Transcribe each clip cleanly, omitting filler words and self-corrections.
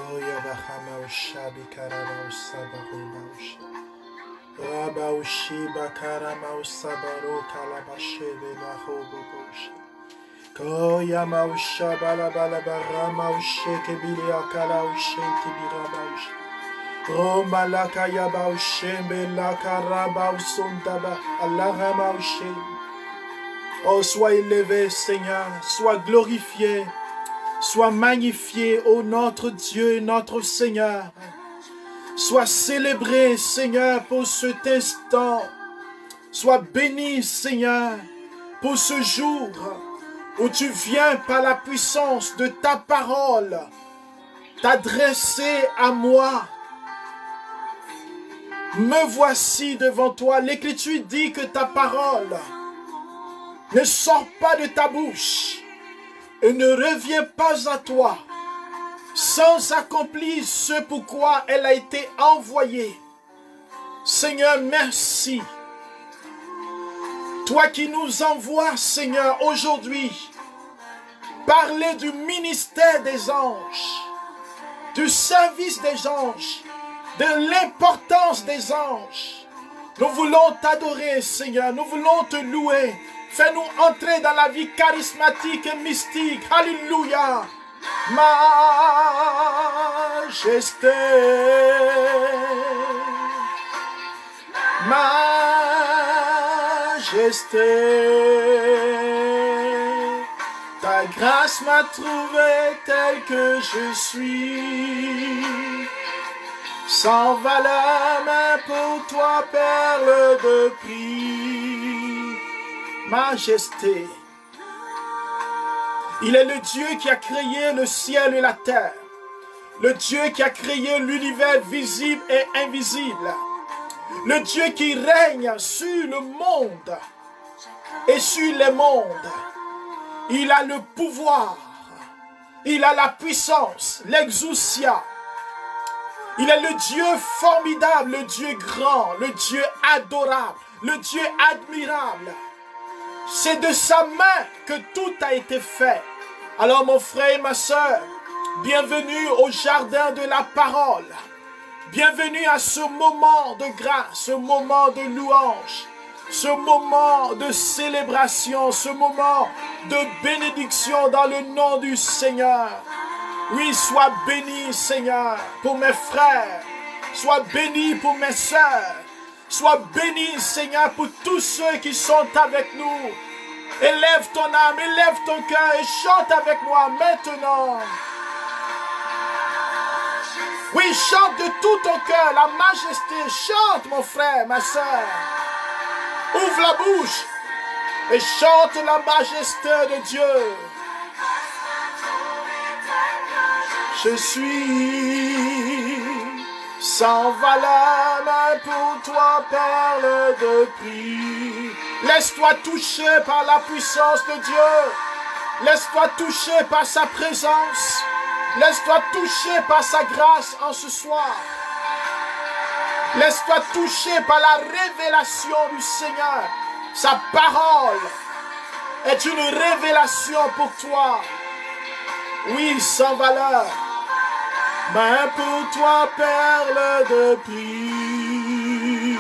Oya bahama ushabi karama usabaru bausha. Raba ushi bakarama usabaru kalabashebe lahobo bosha. Koya mausha bala bala barama ushe kebili akala ushe kibiraba usha. Roma la kaya baushe la karaba usondaba alahama ushe. Oh, sois élevé, Seigneur, sois glorifié, sois magnifié, ô notre Dieu et notre Seigneur. Sois célébré, Seigneur, pour cet instant. Sois béni, Seigneur, pour ce jour où tu viens par la puissance de ta parole t'adresser à moi. Me voici devant toi. L'Écriture dit que ta parole ne sort pas de ta bouche et ne revient pas à toi sans accomplir ce pourquoi elle a été envoyée. Seigneur, merci. Toi qui nous envoies, Seigneur, aujourd'hui, parler du ministère des anges, du service des anges, de l'importance des anges. Nous voulons t'adorer, Seigneur, nous voulons te louer. Fais-nous entrer dans la vie charismatique et mystique. Alléluia. Majesté. Majesté. Ta grâce m'a trouvé tel que je suis. Sans valeur, mais pour toi, perle de prix. Majesté. Il est le Dieu qui a créé le ciel et la terre. Le Dieu qui a créé l'univers visible et invisible. Le Dieu qui règne sur le monde et sur les mondes. Il a le pouvoir. Il a la puissance, l'exousia. Il est le Dieu formidable, le Dieu grand, le Dieu adorable, le Dieu admirable. C'est de sa main que tout a été fait. Alors mon frère et ma soeur, bienvenue au jardin de la parole. Bienvenue à ce moment de grâce, ce moment de louange, ce moment de célébration, ce moment de bénédiction dans le nom du Seigneur. Oui, sois béni, Seigneur, pour mes frères. Sois béni pour mes sœurs. Sois béni, Seigneur, pour tous ceux qui sont avec nous. Élève ton âme, élève ton cœur et chante avec moi maintenant. Oui, chante de tout ton cœur la majesté. Chante, mon frère, ma sœur. Ouvre la bouche et chante la majesté de Dieu. Je suis sans valeur, mais pour toi, perle de prix. Laisse-toi toucher par la puissance de Dieu. Laisse-toi toucher par sa présence. Laisse-toi toucher par sa grâce en ce soir. Laisse-toi toucher par la révélation du Seigneur. Sa parole est une révélation pour toi. Oui, sans valeur. Mais pour toi, perle de prix.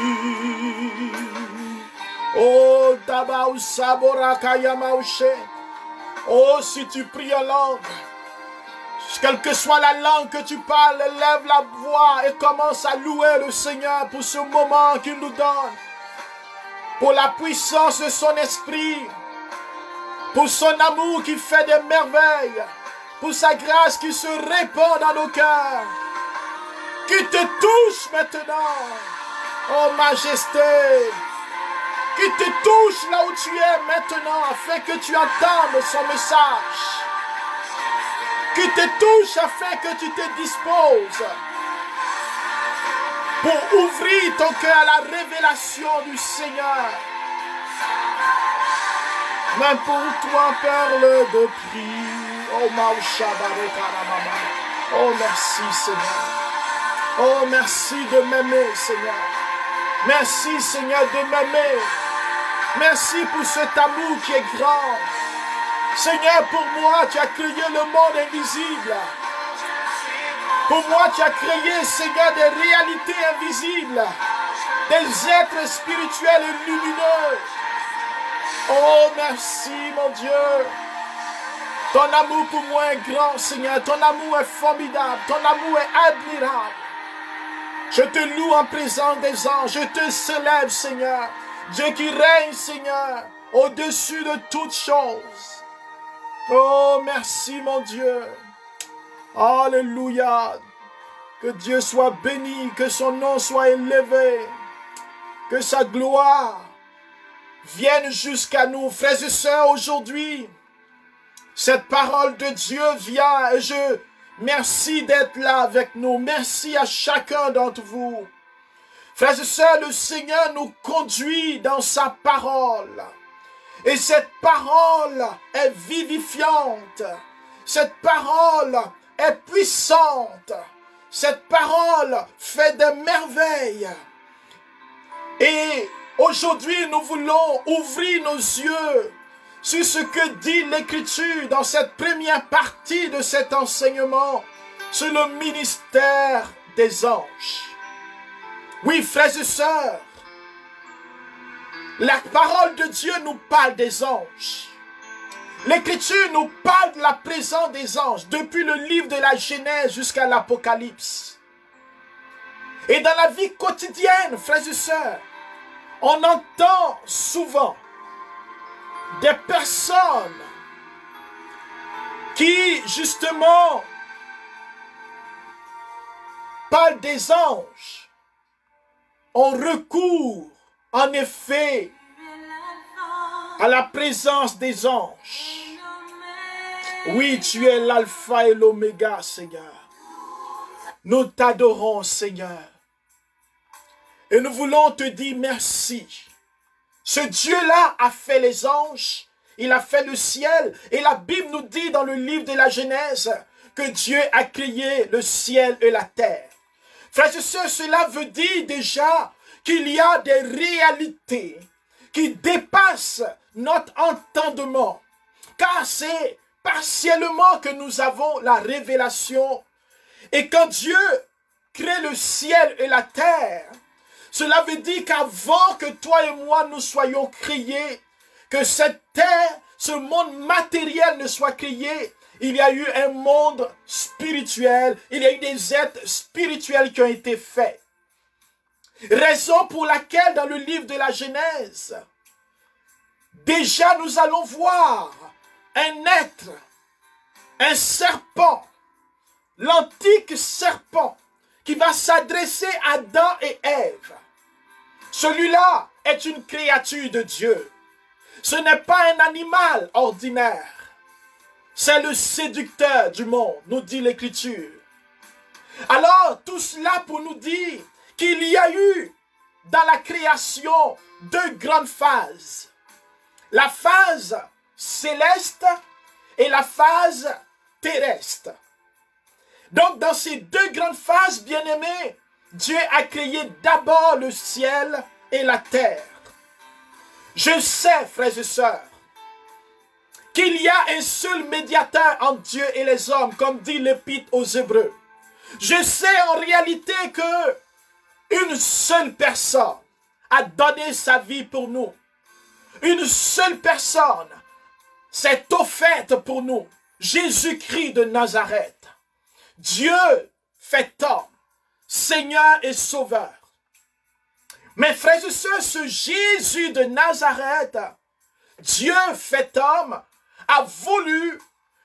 Oh, Dabaou Sabora Kayamaouche. Oh, si tu pries en langue, quelle que soit la langue que tu parles, lève la voix et commence à louer le Seigneur pour ce moment qu'il nous donne. Pour la puissance de son esprit. Pour son amour qui fait des merveilles. Pour sa grâce qui se répand dans nos cœurs. Qui te touche maintenant, oh majesté. Qui te touche là où tu es maintenant, afin que tu entendes son message. Qui te touche afin que tu te disposes. Pour ouvrir ton cœur à la révélation du Seigneur. Même pour toi, perle de prix. Oh, oh, merci, Seigneur. Oh, merci de m'aimer, Seigneur. Merci, Seigneur, de m'aimer. Merci pour cet amour qui est grand. Seigneur, pour moi, tu as créé le monde invisible. Pour moi, tu as créé, Seigneur, des réalités invisibles, des êtres spirituels et lumineux. Oh, merci, mon Dieu. Ton amour pour moi est grand, Seigneur. Ton amour est formidable. Ton amour est admirable. Je te loue en présence des anges. Je te célèbre, Seigneur. Dieu qui règne, Seigneur, au-dessus de toutes choses. Oh, merci, mon Dieu. Alléluia. Que Dieu soit béni, que son nom soit élevé, que sa gloire vienne jusqu'à nous. Frères et sœurs, aujourd'hui, cette parole de Dieu vient et je merci d'être là avec nous. Merci à chacun d'entre vous. Frères et sœurs, le Seigneur nous conduit dans sa parole. Et cette parole est vivifiante. Cette parole est puissante. Cette parole fait des merveilles. Et aujourd'hui, nous voulons ouvrir nos yeux sur ce que dit l'Écriture dans cette première partie de cet enseignement sur le ministère des anges. Oui, frères et sœurs, la parole de Dieu nous parle des anges. L'Écriture nous parle de la présence des anges depuis le livre de la Genèse jusqu'à l'Apocalypse. Et dans la vie quotidienne, frères et sœurs, on entend souvent des personnes qui, justement, parlent des anges. On recourt, en effet, à la présence des anges. Oui, tu es l'alpha et l'oméga, Seigneur. Nous t'adorons, Seigneur. Et nous voulons te dire merci. Ce Dieu-là a fait les anges, il a fait le ciel. Et la Bible nous dit dans le livre de la Genèse que Dieu a créé le ciel et la terre. Frères et sœurs, cela veut dire déjà qu'il y a des réalités qui dépassent notre entendement. Car c'est partiellement que nous avons la révélation. Et quand Dieu crée le ciel et la terre, cela veut dire qu'avant que toi et moi nous soyons créés, que cette terre, ce monde matériel ne soit créé, il y a eu un monde spirituel, il y a eu des êtres spirituels qui ont été faits. Raison pour laquelle dans le livre de la Genèse, déjà nous allons voir un être, un serpent, l'antique serpent qui va s'adresser à Adam et Ève. Celui-là est une créature de Dieu. Ce n'est pas un animal ordinaire. C'est le séducteur du monde, nous dit l'Écriture. Alors, tout cela pour nous dire qu'il y a eu dans la création deux grandes phases. La phase céleste et la phase terrestre. Donc, dans ces deux grandes phases, bien-aimés, Dieu a créé d'abord le ciel et la terre. Je sais, frères et sœurs, qu'il y a un seul médiateur entre Dieu et les hommes, comme dit l'Épître aux Hébreux. Je sais en réalité que une seule personne a donné sa vie pour nous. Une seule personne s'est offerte pour nous. Jésus-Christ de Nazareth. Dieu fait homme, Seigneur et Sauveur. Mes frères et sœurs, ce Jésus de Nazareth, Dieu fait homme, a voulu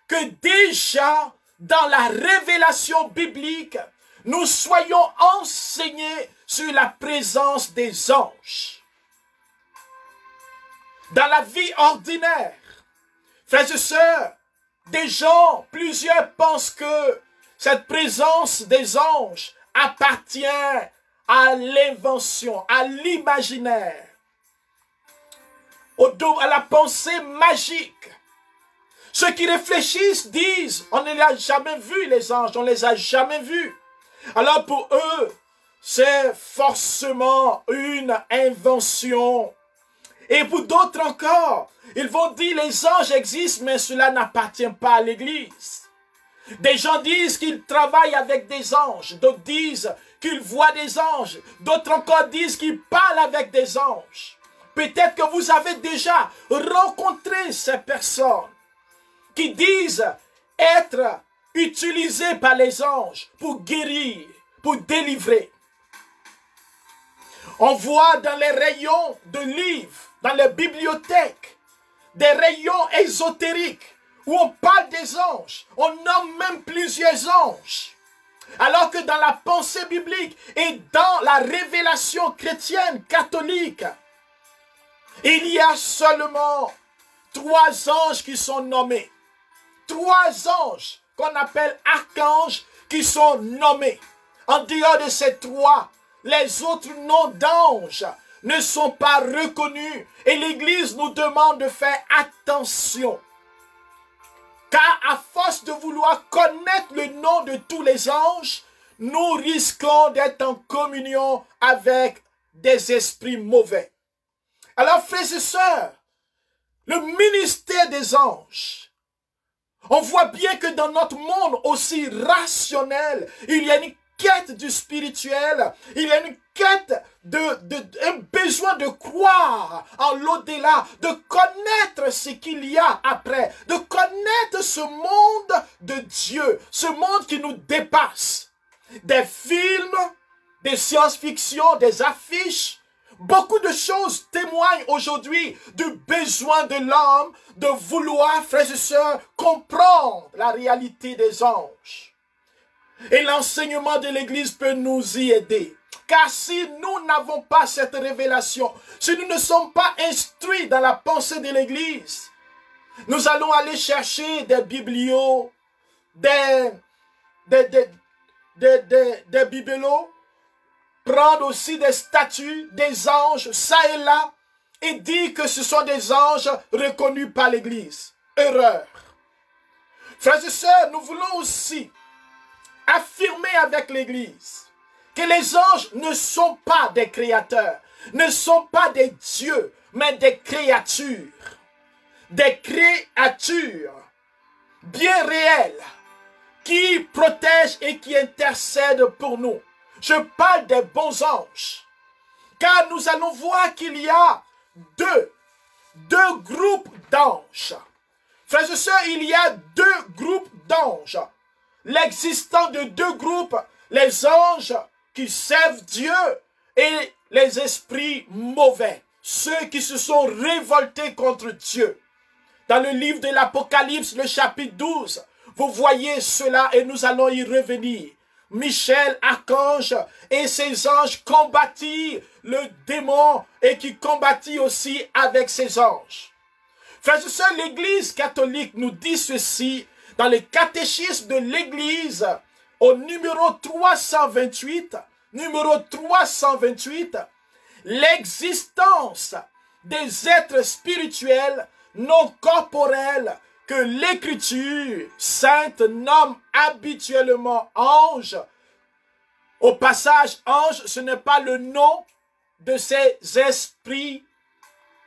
que déjà dans la révélation biblique, nous soyons enseignés sur la présence des anges. Dans la vie ordinaire, frères et sœurs, des gens, plusieurs pensent que cette présence des anges appartient à l'invention, à l'imaginaire, à la pensée magique. Ceux qui réfléchissent disent, on ne les a jamais vus les anges, on ne les a jamais vus. Alors pour eux, c'est forcément une invention. Et pour d'autres encore, ils vont dire les anges existent, mais cela n'appartient pas à l'Église. Des gens disent qu'ils travaillent avec des anges. D'autres disent qu'ils voient des anges. D'autres encore disent qu'ils parlent avec des anges. Peut-être que vous avez déjà rencontré ces personnes qui disent être utilisées par les anges pour guérir, pour délivrer. On voit dans les rayons de livres, dans les bibliothèques, des rayons ésotériques où on parle des anges. On nomme même plusieurs anges. Alors que dans la pensée biblique et dans la révélation chrétienne catholique, il y a seulement 3 anges qui sont nommés. 3 anges qu'on appelle archanges qui sont nommés. En dehors de ces 3, les autres noms d'anges ne sont pas reconnus. Et l'Église nous demande de faire attention. Car à force de vouloir connaître le nom de tous les anges, nous risquons d'être en communion avec des esprits mauvais. Alors, frères et sœurs, le ministère des anges, on voit bien que dans notre monde aussi rationnel, il y a une quête du spirituel, il y a une quête un besoin de croire en l'au-delà, de connaître ce qu'il y a après, de connaître ce monde de Dieu, ce monde qui nous dépasse. Des films, des science-fiction, des affiches, beaucoup de choses témoignent aujourd'hui du besoin de l'homme de vouloir, frères et sœurs, comprendre la réalité des anges. Et l'enseignement de l'Église peut nous y aider. Car si nous n'avons pas cette révélation, si nous ne sommes pas instruits dans la pensée de l'Église, nous allons aller chercher des biblios, des bibelots, prendre aussi des statues, des anges, ça et là, et dire que ce sont des anges reconnus par l'Église. Erreur. Frères et sœurs, nous voulons aussi affirmer avec l'Église que les anges ne sont pas des créateurs, ne sont pas des dieux, mais des créatures. Des créatures bien réelles qui protègent et qui intercèdent pour nous. Je parle des bons anges. Car nous allons voir qu'il y a deux groupes d'anges. Frères et sœurs, il y a 2 groupes d'anges. L'existence de 2 groupes, les anges qui servent Dieu et les esprits mauvais, ceux qui se sont révoltés contre Dieu. Dans le livre de l'Apocalypse, le chapitre 12, vous voyez cela et nous allons y revenir. Michel, archange, et ses anges combattirent le démon et qui combattit aussi avec ses anges. Frères et sœurs, l'Église catholique nous dit ceci dans le catéchisme de l'Église au numéro 328, l'existence des êtres spirituels non corporels que l'Écriture sainte nomme habituellement anges. Au passage, ange, ce n'est pas le nom de ces esprits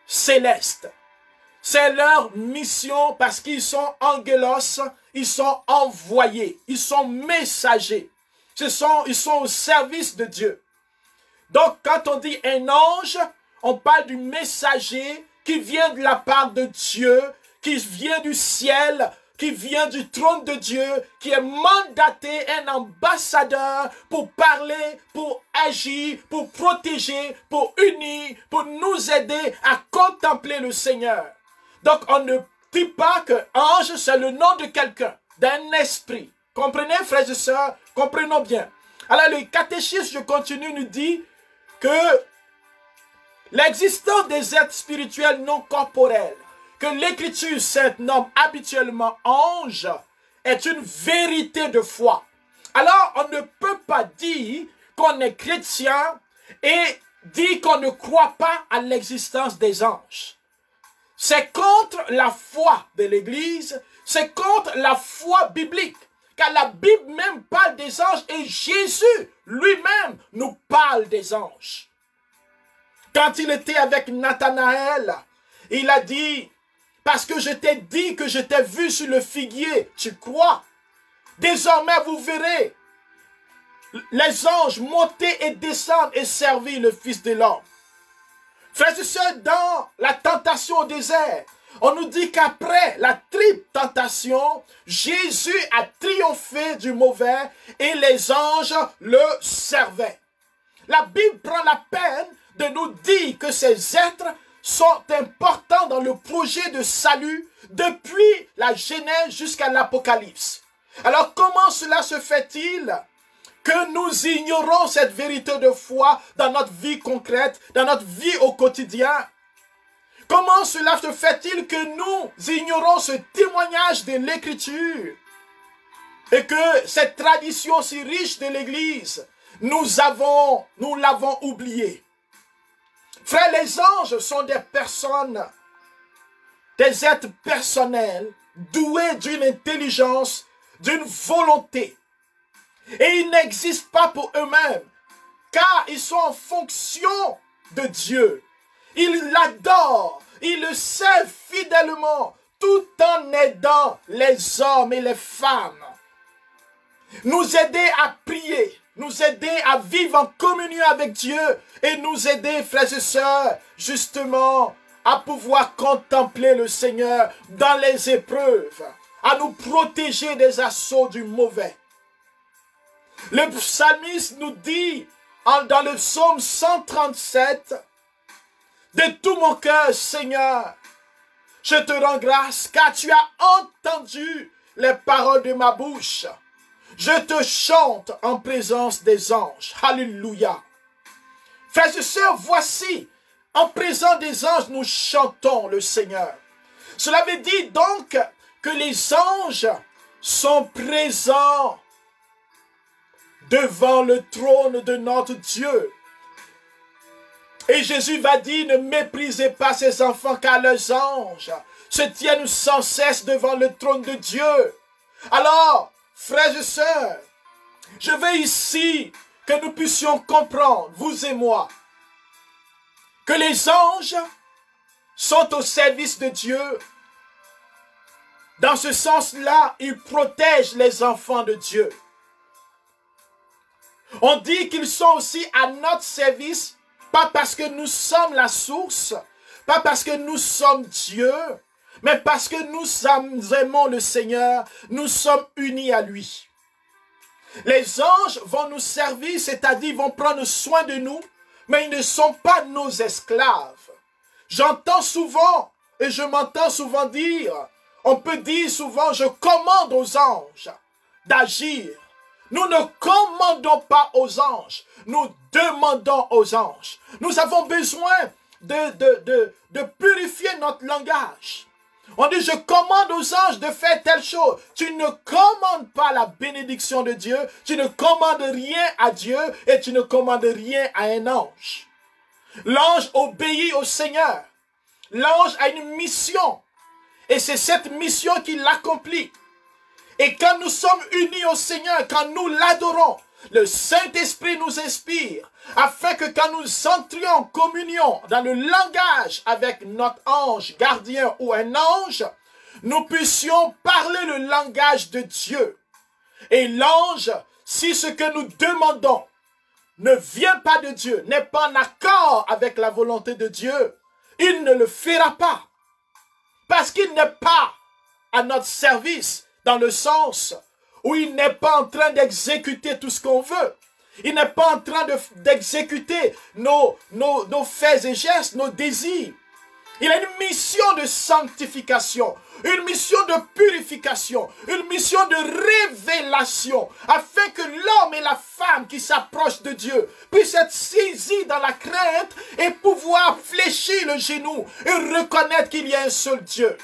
célestes. C'est leur mission parce qu'ils sont angelos, ils sont envoyés, ils sont messagers. Ils sont au service de Dieu. Donc, quand on dit un ange, on parle du messager qui vient de la part de Dieu, qui vient du ciel, qui vient du trône de Dieu, qui est mandaté, un ambassadeur pour parler, pour agir, pour protéger, pour unir, pour nous aider à contempler le Seigneur. Donc, on ne dit pas que ange, c'est le nom de quelqu'un, d'un esprit. Comprenez, frères et sœurs? Comprenons bien. Alors, le catéchisme, je continue, nous dit que l'existence des êtres spirituels non corporels, que l'Écriture sainte nomme habituellement ange, est une vérité de foi. Alors, on ne peut pas dire qu'on est chrétien et dire qu'on ne croit pas à l'existence des anges. C'est contre la foi de l'Église, c'est contre la foi biblique. Car la Bible même parle des anges et Jésus lui-même nous parle des anges. Quand il était avec Nathanaël, il a dit, parce que je t'ai dit que je t'ai vu sur le figuier, tu crois? Désormais, vous verrez les anges monter et descendre et servir le Fils de l'homme. Frères et sœurs, dans la tentation au désert, on nous dit qu'après la triple tentation, Jésus a triomphé du mauvais et les anges le servaient. La Bible prend la peine de nous dire que ces êtres sont importants dans le projet de salut depuis la Genèse jusqu'à l'Apocalypse. Alors comment cela se fait-il que nous ignorons cette vérité de foi dans notre vie concrète, dans notre vie au quotidien? Comment cela se fait-il que nous ignorons ce témoignage de l'Écriture et que cette tradition si riche de l'Église, nous l'avons oubliée? Frères, les anges sont des personnes, des êtres personnels, doués d'une intelligence, d'une volonté. Et ils n'existent pas pour eux-mêmes, car ils sont en fonction de Dieu. Ils l'adorent, ils le servent fidèlement, tout en aidant les hommes et les femmes. Nous aider à prier, nous aider à vivre en communion avec Dieu et nous aider, frères et sœurs, justement, à pouvoir contempler le Seigneur dans les épreuves, à nous protéger des assauts du mauvais. Le psalmiste nous dit, dans le psaume 137, « De tout mon cœur, Seigneur, je te rends grâce, car tu as entendu les paroles de ma bouche. Je te chante en présence des anges. » Alléluia. Frères et sœurs, voici, en présence des anges, nous chantons le Seigneur. Cela veut dire donc que les anges sont présents devant le trône de notre Dieu. Et Jésus va dire, ne méprisez pas ces enfants, car leurs anges se tiennent sans cesse devant le trône de Dieu. Alors, frères et sœurs, je veux ici que nous puissions comprendre, vous et moi, que les anges sont au service de Dieu. Dans ce sens-là, ils protègent les enfants de Dieu. On dit qu'ils sont aussi à notre service, pas parce que nous sommes la source, pas parce que nous sommes Dieu, mais parce que nous aimons le Seigneur, nous sommes unis à lui. Les anges vont nous servir, c'est-à-dire vont prendre soin de nous, mais ils ne sont pas nos esclaves. J'entends souvent, et je m'entends souvent dire, on peut dire souvent, je commande aux anges d'agir. Nous ne commandons pas aux anges, nous demandons aux anges. Nous avons besoin de purifier notre langage. On dit, je commande aux anges de faire telle chose. Tu ne commandes pas la bénédiction de Dieu, tu ne commandes rien à Dieu et tu ne commandes rien à un ange. L'ange obéit au Seigneur. L'ange a une mission et c'est cette mission qu'il accomplit. Et quand nous sommes unis au Seigneur, quand nous l'adorons, le Saint-Esprit nous inspire, afin que quand nous entrions en communion dans le langage avec notre ange gardien ou un ange, nous puissions parler le langage de Dieu. Et l'ange, si ce que nous demandons ne vient pas de Dieu, n'est pas en accord avec la volonté de Dieu, il ne le fera pas. Parce qu'il n'est pas à notre service, dans le sens où il n'est pas en train d'exécuter tout ce qu'on veut. Il n'est pas en train d'exécuter nos faits et gestes, nos désirs. Il a une mission de sanctification, une mission de purification, une mission de révélation, afin que l'homme et la femme qui s'approchent de Dieu puissent être saisis dans la crainte et pouvoir fléchir le genou et reconnaître qu'il y a un seul Dieu.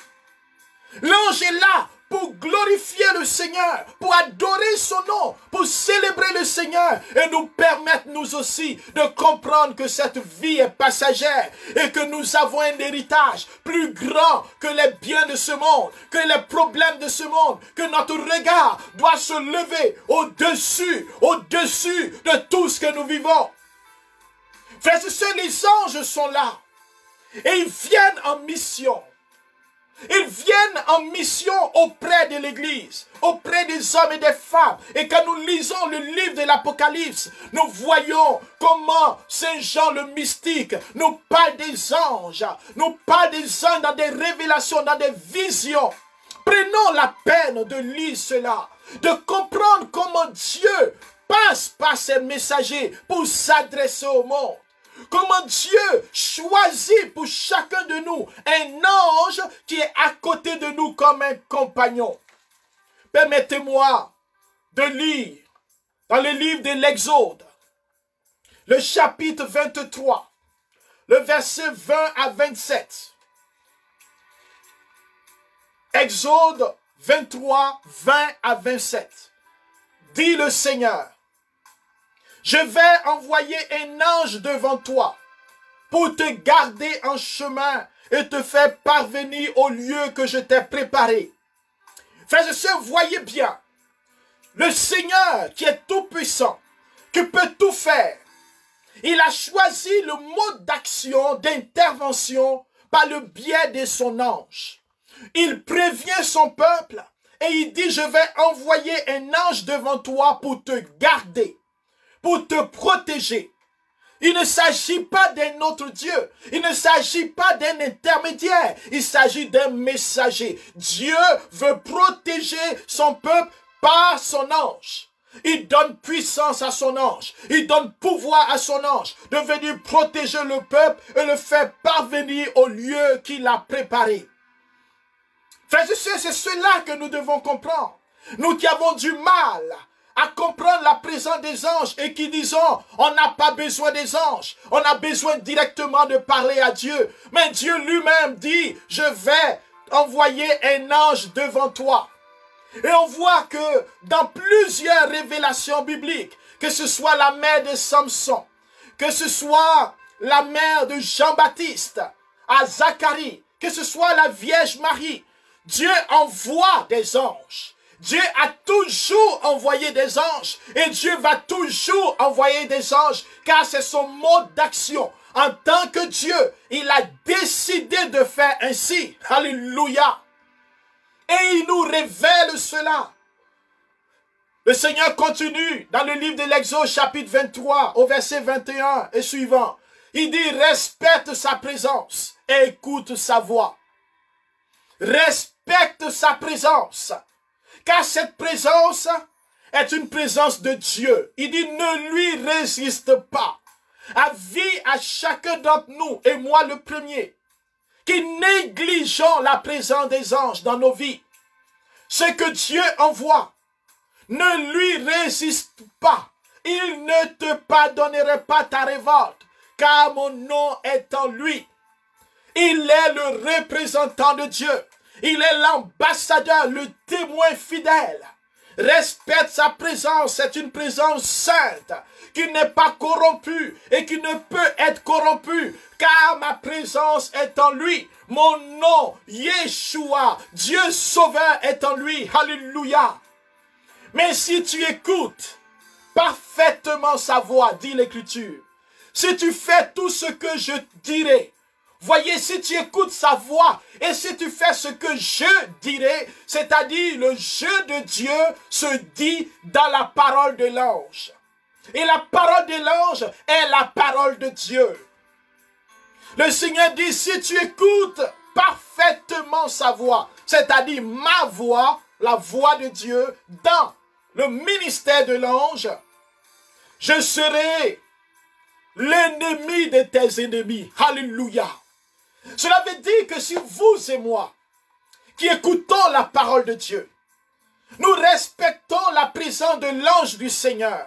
L'ange est là pour glorifier le Seigneur, pour adorer son nom, pour célébrer le Seigneur et nous permettre nous aussi de comprendre que cette vie est passagère et que nous avons un héritage plus grand que les biens de ce monde, que les problèmes de ce monde, que notre regard doit se lever au-dessus de tout ce que nous vivons. Frères et sœurs, les anges sont là et ils viennent en mission. Ils viennent en mission auprès de l'Église, auprès des hommes et des femmes. Et quand nous lisons le livre de l'Apocalypse, nous voyons comment Saint Jean le mystique nous parle des anges, nous parle des anges dans des révélations, dans des visions. Prenons la peine de lire cela, de comprendre comment Dieu passe par ses messagers pour s'adresser au monde. Comment Dieu choisit pour chacun de nous un ange qui est à côté de nous comme un compagnon. Permettez-moi de lire dans le livre de l'Exode, le chapitre 23, le verset 20 à 27. Exode 23, 20 à 27. Dit le Seigneur: je vais envoyer un ange devant toi pour te garder en chemin et te faire parvenir au lieu que je t'ai préparé. Frères et sœurs, voyez bien, le Seigneur qui est tout puissant, qui peut tout faire, il a choisi le mode d'action, d'intervention par le biais de son ange. Il prévient son peuple et il dit: je vais envoyer un ange devant toi pour te garder, pour te protéger. Il ne s'agit pas d'un autre Dieu. Il ne s'agit pas d'un intermédiaire. Il s'agit d'un messager. Dieu veut protéger son peuple par son ange. Il donne puissance à son ange. Il donne pouvoir à son ange de venir protéger le peuple et le faire parvenir au lieu qu'il a préparé. Frères et sœurs, c'est cela que nous devons comprendre. Nous qui avons du mal à comprendre la présence des anges et qui disons, on n'a pas besoin des anges, on a besoin directement de parler à Dieu. Mais Dieu lui-même dit: je vais envoyer un ange devant toi. Et on voit que dans plusieurs révélations bibliques, que ce soit la mère de Samson, que ce soit la mère de Jean-Baptiste à Zacharie, que ce soit la Vierge Marie, Dieu envoie des anges. Dieu a toujours envoyé des anges et Dieu va toujours envoyer des anges car c'est son mode d'action. En tant que Dieu, il a décidé de faire ainsi. Alléluia. Et il nous révèle cela. Le Seigneur continue dans le livre de l'Exode chapitre 23 au verset 21 et suivant. Il dit: respecte sa présence et écoute sa voix. Respecte sa présence. Car cette présence est une présence de Dieu. Il dit: ne lui résiste pas. Avis à chacun d'entre nous, et moi le premier, qui négligeons la présence des anges dans nos vies. Ce que Dieu envoie, ne lui résiste pas. Il ne te pardonnerait pas ta révolte, car mon nom est en lui. Il est le représentant de Dieu. Il est l'ambassadeur, le témoin fidèle. Respecte sa présence, c'est une présence sainte, qui n'est pas corrompue et qui ne peut être corrompue, car ma présence est en lui. Mon nom, Yeshua, Dieu sauveur, est en lui. Alléluia. Mais si tu écoutes parfaitement sa voix, dit l'Écriture, si tu fais tout ce que je dirai, voyez, si tu écoutes sa voix et si tu fais ce que je dirai, c'est-à-dire le jeu de Dieu se dit dans la parole de l'ange. Et la parole de l'ange est la parole de Dieu. Le Seigneur dit: si tu écoutes parfaitement sa voix, c'est-à-dire ma voix, la voix de Dieu, dans le ministère de l'ange, je serai l'ennemi de tes ennemis. Alléluia. Cela veut dire que si vous et moi, qui écoutons la parole de Dieu, nous respectons la présence de l'ange du Seigneur,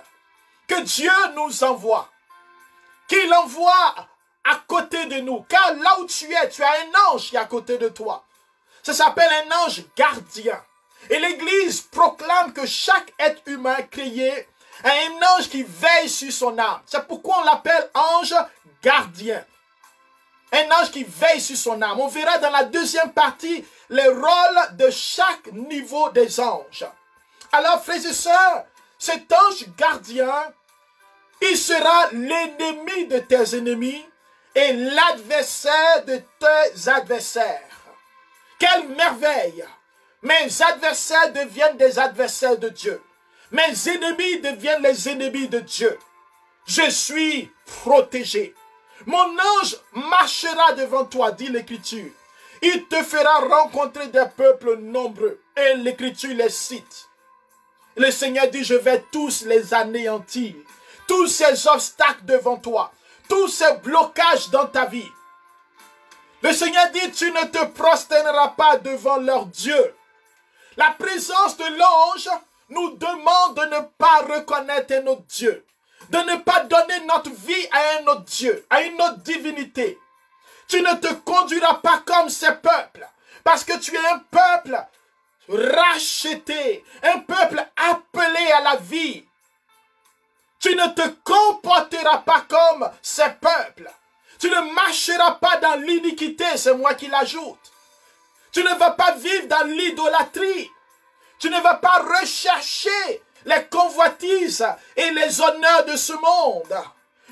que Dieu nous envoie, qu'il envoie à côté de nous, car là où tu es, tu as un ange qui est à côté de toi. Ça s'appelle un ange gardien. Et l'Église proclame que chaque être humain créé a un ange qui veille sur son âme. C'est pourquoi on l'appelle ange gardien. Un ange qui veille sur son âme. On verra dans la deuxième partie les rôles de chaque niveau des anges. Alors, frères et sœurs, cet ange gardien, il sera l'ennemi de tes ennemis et l'adversaire de tes adversaires. Quelle merveille! Mes adversaires deviennent des adversaires de Dieu. Mes ennemis deviennent les ennemis de Dieu. Je suis protégé. Mon ange marchera devant toi, dit l'Écriture. Il te fera rencontrer des peuples nombreux. Et l'Écriture les cite. Le Seigneur dit, je vais tous les anéantir. Tous ces obstacles devant toi. Tous ces blocages dans ta vie. Le Seigneur dit, tu ne te prosterneras pas devant leur Dieu. La présence de l'ange nous demande de ne pas reconnaître un autre Dieu. De ne pas donner notre vie à un autre Dieu, à une autre divinité. Tu ne te conduiras pas comme ces peuples. Parce que tu es un peuple racheté. Un peuple appelé à la vie. Tu ne te comporteras pas comme ces peuples. Tu ne marcheras pas dans l'iniquité, c'est moi qui l'ajoute. Tu ne vas pas vivre dans l'idolâtrie. Tu ne vas pas rechercher les convoitises et les honneurs de ce monde.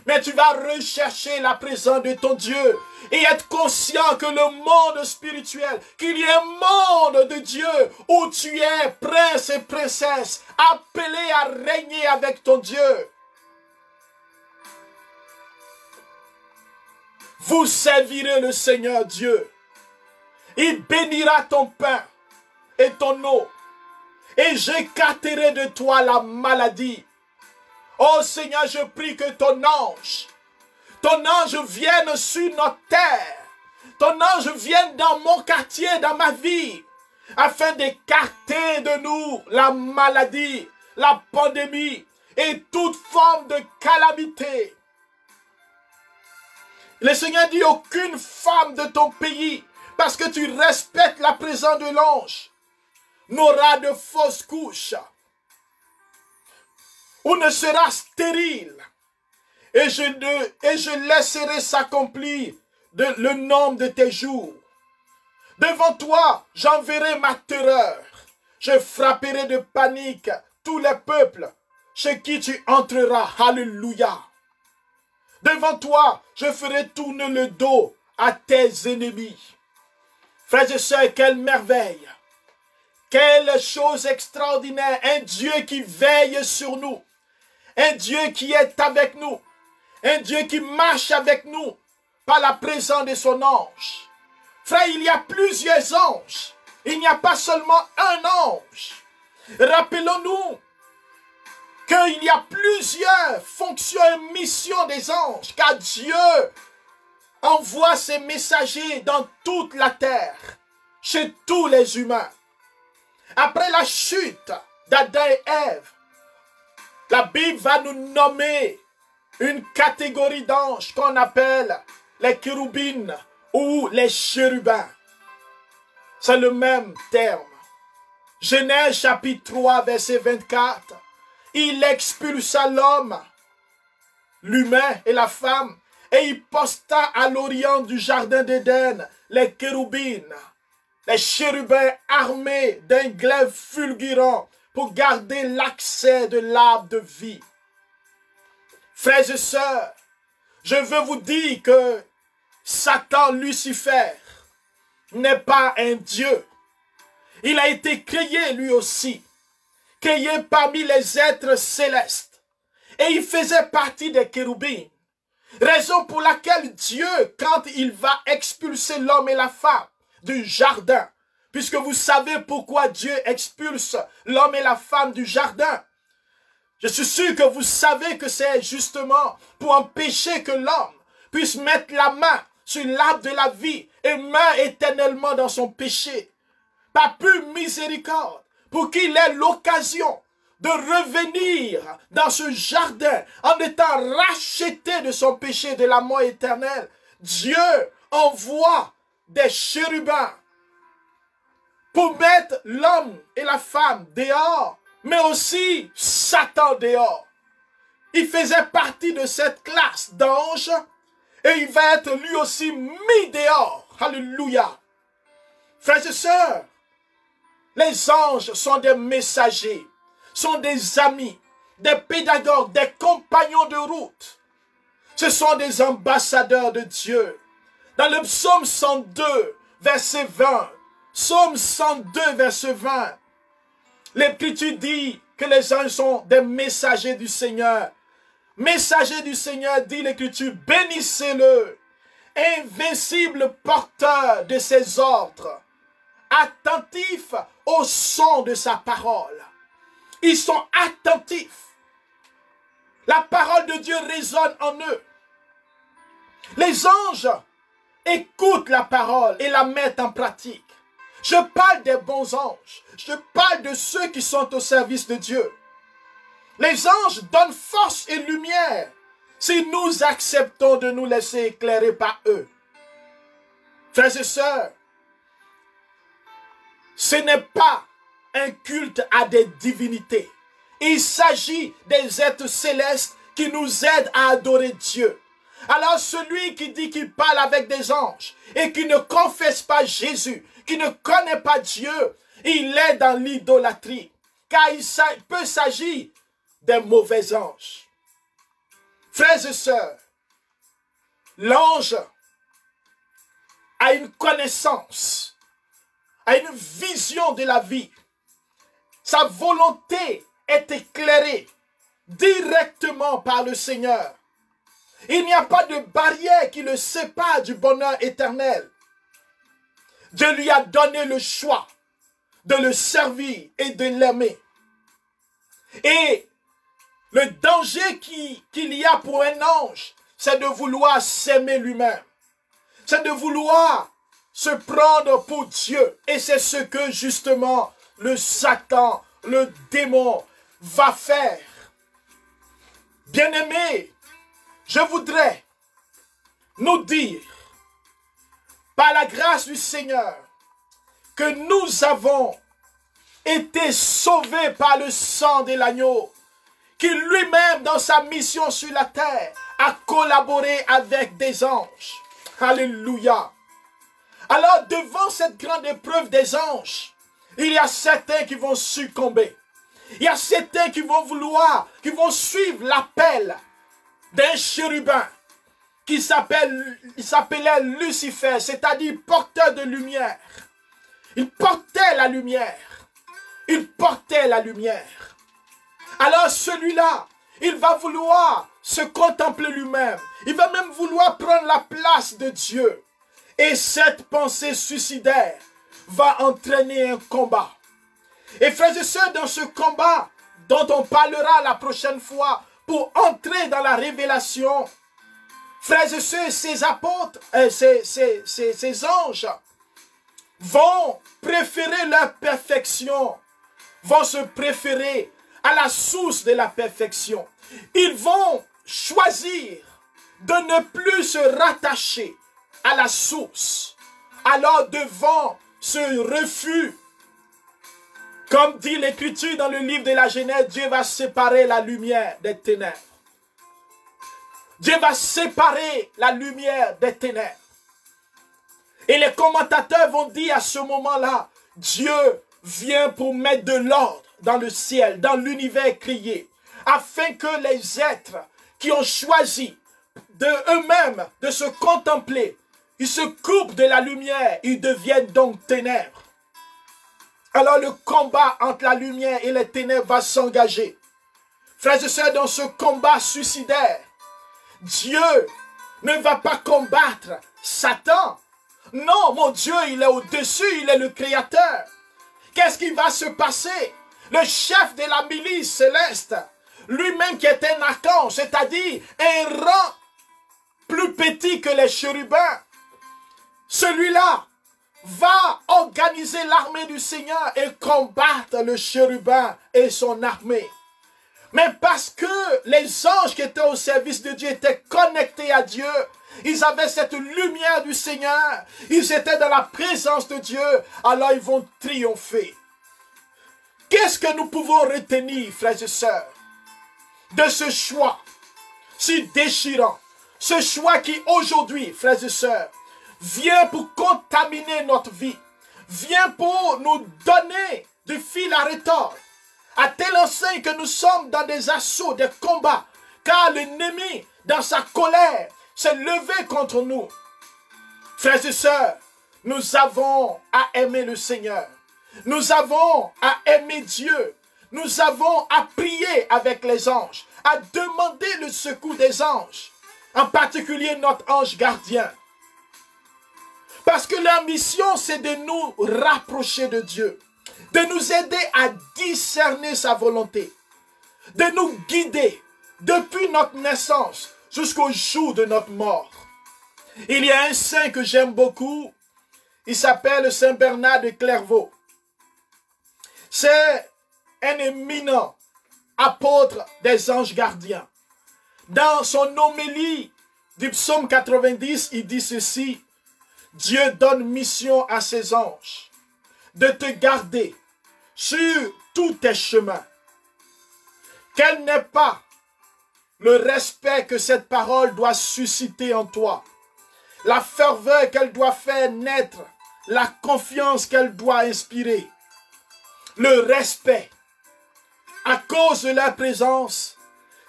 Mais tu vas rechercher la présence de ton Dieu et être conscient que le monde spirituel, qu'il y a un monde de Dieu où tu es prince et princesse, appelé à régner avec ton Dieu. Vous servirez le Seigneur Dieu. Il bénira ton pain et ton eau. Et j'écarterai de toi la maladie. Oh Seigneur, je prie que ton ange vienne sur notre terre. Ton ange vienne dans mon quartier, dans ma vie, afin d'écarter de nous la maladie, la pandémie et toute forme de calamité. Le Seigneur dit, aucune femme de ton pays, parce que tu respectes la présence de l'ange, n'aura de fausses couches, ou ne sera stérile, et je laisserai s'accomplir le nombre de tes jours. Devant toi, j'enverrai ma terreur, je frapperai de panique tous les peuples chez qui tu entreras. Alléluia. Devant toi, je ferai tourner le dos à tes ennemis. Frères et sœurs, quelle merveille! Quelle chose extraordinaire! Un Dieu qui veille sur nous. Un Dieu qui est avec nous. Un Dieu qui marche avec nous par la présence de son ange. Frère, il y a plusieurs anges. Il n'y a pas seulement un ange. Rappelons-nous qu'il y a plusieurs fonctions et missions des anges, car Dieu envoie ses messagers dans toute la terre, chez tous les humains. Après la chute d'Adam et Ève, la Bible va nous nommer une catégorie d'anges qu'on appelle les chérubines ou les chérubins. C'est le même terme. Genèse chapitre 3, verset 24. Il expulsa l'homme, l'humain et la femme, et il posta à l'orient du jardin d'Éden les chérubines, les chérubins armés d'un glaive fulgurant pour garder l'accès de l'arbre de vie. Frères et sœurs, je veux vous dire que Satan, Lucifer, n'est pas un Dieu. Il a été créé lui aussi, créé parmi les êtres célestes. Et il faisait partie des chérubins. Raison pour laquelle Dieu, quand il va expulser l'homme et la femme du jardin, puisque vous savez pourquoi Dieu expulse l'homme et la femme du jardin. Je suis sûr que vous savez que c'est justement pour empêcher que l'homme puisse mettre la main sur l'arbre de la vie et meurt éternellement dans son péché. Par pure miséricorde, pour qu'il ait l'occasion de revenir dans ce jardin en étant racheté de son péché de la mort éternelle. Dieu envoie des chérubins pour mettre l'homme et la femme dehors, mais aussi Satan dehors. Il faisait partie de cette classe d'anges et il va être lui aussi mis dehors. Alléluia. Frères et sœurs, les anges sont des messagers, sont des amis, des pédagogues, des compagnons de route. Ce sont des ambassadeurs de Dieu. Dans le psaume 102, verset 20, Psaume 102, verset 20. L'Écriture dit que les anges sont des messagers du Seigneur. Messagers du Seigneur, dit l'Écriture, bénissez-le, invincible porteur de ses ordres, attentif au son de sa parole. Ils sont attentifs. La parole de Dieu résonne en eux. Les anges écoutent la parole et la mettent en pratique. Je parle des bons anges. Je parle de ceux qui sont au service de Dieu. Les anges donnent force et lumière si nous acceptons de nous laisser éclairer par eux. Frères et sœurs, ce n'est pas un culte à des divinités. Il s'agit des êtres célestes qui nous aident à adorer Dieu. Alors celui qui dit qu'il parle avec des anges et qui ne confesse pas Jésus, qui ne connaît pas Dieu, il est dans l'idolâtrie. Car il peut s'agir des mauvais anges. Frères et sœurs, l'ange a une connaissance, a une vision de la vie. Sa volonté est éclairée directement par le Seigneur. Il n'y a pas de barrière qui le sépare du bonheur éternel. Dieu lui a donné le choix de le servir et de l'aimer. Et le danger qu'il y a pour un ange, c'est de vouloir s'aimer lui-même. C'est de vouloir se prendre pour Dieu. Et c'est ce que justement le Satan, le démon, va faire. Bien-aimés, je voudrais nous dire, par la grâce du Seigneur, que nous avons été sauvés par le sang de l'agneau, qui lui-même, dans sa mission sur la terre, a collaboré avec des anges. Alléluia. Alors, devant cette grande épreuve des anges, il y a certains qui vont succomber. Il y a certains qui vont suivre l'appel d'un chérubin qui s'appelait Lucifer, c'est-à-dire porteur de lumière. Il portait la lumière. Il portait la lumière. Alors celui-là, il va vouloir se contempler lui-même. Il va même vouloir prendre la place de Dieu. Et cette pensée suicidaire va entraîner un combat. Et frères et sœurs, dans ce combat dont on parlera la prochaine fois pour entrer dans la révélation, frères et sœurs, ces apôtres, ces anges vont préférer leur perfection, vont se préférer à la source de la perfection. Ils vont choisir de ne plus se rattacher à la source. Alors devant ce refus, comme dit l'Écriture dans le livre de la Genèse, Dieu va séparer la lumière des ténèbres. Dieu va séparer la lumière des ténèbres. Et les commentateurs vont dire à ce moment-là, Dieu vient pour mettre de l'ordre dans le ciel, dans l'univers créé, afin que les êtres qui ont choisi de eux-mêmes de se contempler, ils se coupent de la lumière, ils deviennent donc ténèbres. Alors le combat entre la lumière et les ténèbres va s'engager. Frères et sœurs, dans ce combat suicidaire, Dieu ne va pas combattre Satan. Non, mon Dieu, il est au-dessus, il est le créateur. Qu'est-ce qui va se passer? Le chef de la milice céleste, lui-même qui est un archange, c'est-à-dire un rang plus petit que les chérubins, celui-là va organiser l'armée du Seigneur et combattre le chérubin et son armée. Mais parce que les anges qui étaient au service de Dieu étaient connectés à Dieu, ils avaient cette lumière du Seigneur, ils étaient dans la présence de Dieu, alors ils vont triompher. Qu'est-ce que nous pouvons retenir, frères et sœurs, de ce choix si déchirant, ce choix qui aujourd'hui, frères et sœurs, vient pour contaminer notre vie, vient pour nous donner du fil à retordre, à telle enseigne que nous sommes dans des assauts, des combats, car l'ennemi, dans sa colère, s'est levé contre nous. Frères et sœurs, nous avons à aimer le Seigneur. Nous avons à aimer Dieu. Nous avons à prier avec les anges, à demander le secours des anges, en particulier notre ange gardien. Parce que leur mission, c'est de nous rapprocher de Dieu, de nous aider à discerner sa volonté, de nous guider depuis notre naissance jusqu'au jour de notre mort. Il y a un saint que j'aime beaucoup, il s'appelle Saint Bernard de Clairvaux. C'est un éminent apôtre des anges gardiens. Dans son homélie du psaume 90, il dit ceci: Dieu donne mission à ses anges de te garder sur tous tes chemins. Quel n'est pas le respect que cette parole doit susciter en toi, la ferveur qu'elle doit faire naître, la confiance qu'elle doit inspirer, le respect à cause de leur présence,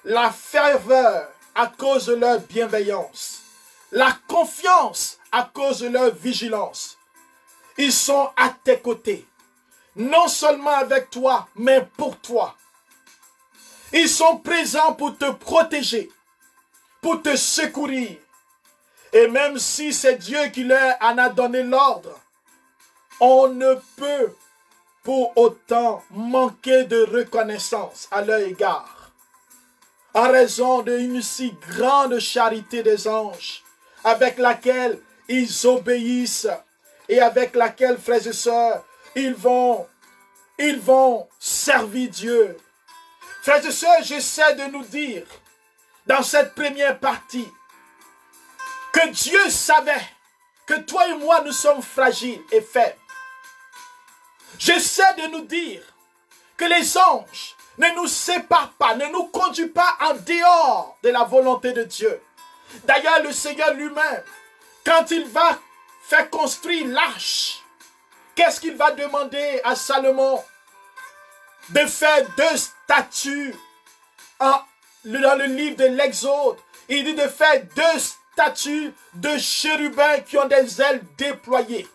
la ferveur à cause de leur bienveillance, la confiance à cause de leur vigilance. Ils sont à tes côtés, non seulement avec toi, mais pour toi. Ils sont présents pour te protéger, pour te secourir. Et même si c'est Dieu qui leur en a donné l'ordre, on ne peut pour autant manquer de reconnaissance à leur égard, en raison d'une si grande charité des anges, avec laquelle ils obéissent et avec laquelle, frères et sœurs, ils vont servir Dieu. Frères et sœurs, j'essaie de nous dire, dans cette première partie, que Dieu savait que toi et moi, nous sommes fragiles et faibles. J'essaie de nous dire que les anges ne nous séparent pas, ne nous conduisent pas en dehors de la volonté de Dieu. D'ailleurs, le Seigneur lui-même, quand il va faire construire l'arche, qu'est-ce qu'il va demander à Salomon? De faire 2 statues. Dans le livre de l'Exode, il dit de faire 2 statues de chérubins qui ont des ailes déployées.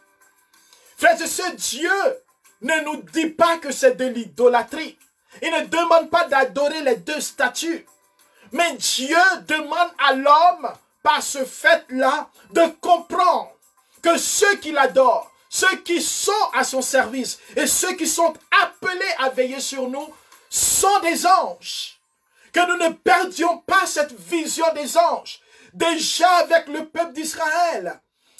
Frères et sœurs, Dieu ne nous dit pas que c'est de l'idolâtrie. Il ne demande pas d'adorer les 2 statues. Mais Dieu demande à l'homme, par ce fait-là, de comprendre que ceux qui l'adorent, ceux qui sont à son service et ceux qui sont appelés à veiller sur nous sont des anges. Que nous ne perdions pas cette vision des anges. Déjà avec le peuple d'Israël,